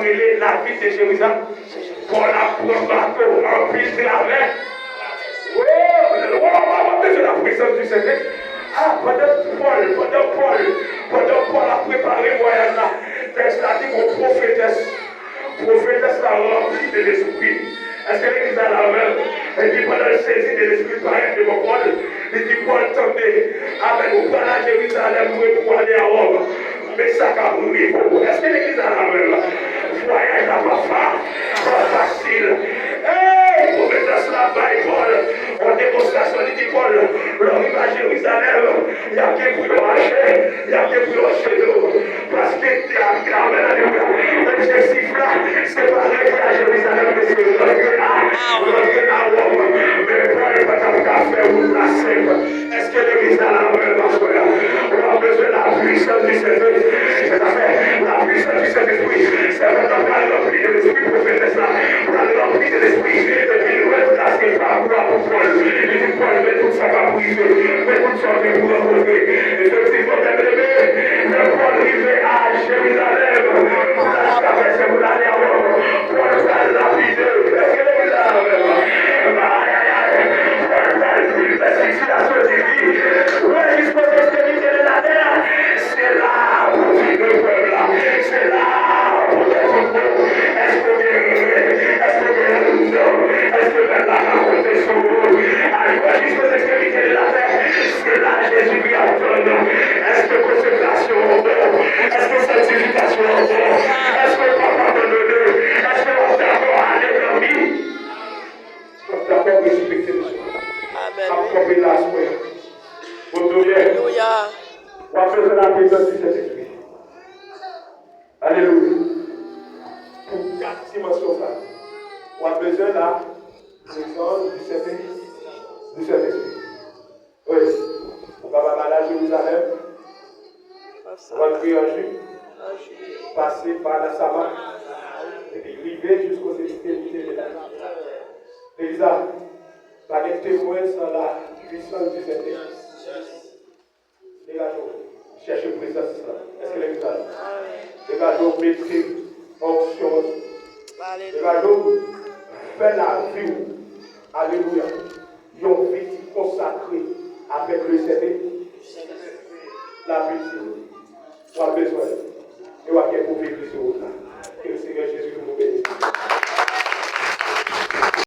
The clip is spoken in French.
relé la ville de Jérusalem. Pour la prendre bateau en piste de la mer. Oui, on va besoin de la puissance du Seigneur. Ah, pendant Paul a préparé le voyage là, texte là dit qu'on prophétesse la remplie de l'esprit. Est-ce que l'église a la même? Et puis pendant le saisi de l'esprit pareil de mon Paul, il dit Paul attendez, avec vous parlez à Jérusalem pour aller à Rome. Mais ça a brûlé. Est-ce que l'église a la même? Voyage n'a pas facile. Hey, prophétesse là-bas, Paul, en démonstration, il dit Paul, l'arrivée à Jérusalem, il y a qui pour marcher, il y a qui pour chez nous. Parce que tu as alléluia. L'objectif là, c'est pas rester à Jérusalem, mais c'est rentrer à Rome. Mais Paul, pas ta faire ou la simple. Est-ce que l'église a la même, ma soeur? On a besoin de la puissance du Saint-Esprit. C'est à fait la puissance du Saint-Esprit. C'est vraiment pas rempli de l'esprit prophétesse là. Pour le rempli de l'esprit. Et puis nous être placés par quoi pour Paul. Il dit Paul, mais tout ça va briser. Mais tout ça va vous rencontrer. Et effectivement, bien aimé, le Paul arrivé à Jérusalem. Vous allez traverser, vous allez à Rome. Paul va lapider. Est-ce que l'église a la même? Aïe, aïe, aïe. Paul va une persécution divine. Ouais, jusqu'aux extrémités de la terre. C'est là pour vivre le peuple là. C'est là pour être beau. Est-ce que vous est-ce que la raconter son mot? Alors, jusqu'aux extrémités de la terre, c'est là Jésus lui attend. Est-ce que consécration en bon? Est-ce que sanctification en bon? Est-ce que papa de nous? Est-ce que on d'accord à l'économie? On d'accord respecter les choses. Amen. Accomplir la soirée. Vous devez. Alléluia. On va faire la présence du Saint-Esprit. Alléluia. Pour 4 dimensions là. On a besoin de la présence du Saint-Esprit. Oui. On va aller à Jérusalem. On va entrer en Jude. Passer par la Samarie. Et puis arriver jusqu'aux extrémités de la terre. Elisa, pas de témoin sans la puissance du Saint-Esprit. Dégageons. Cherchez présence. Est-ce que l'Église a? Dégageons, mettez onction. Dégageons. Fais la vie, alléluia, une vie consacrée avec le Saint-Esprit, la vie, on a besoin, et on a pour vivre sur là. Que le Seigneur Jésus nous bénisse.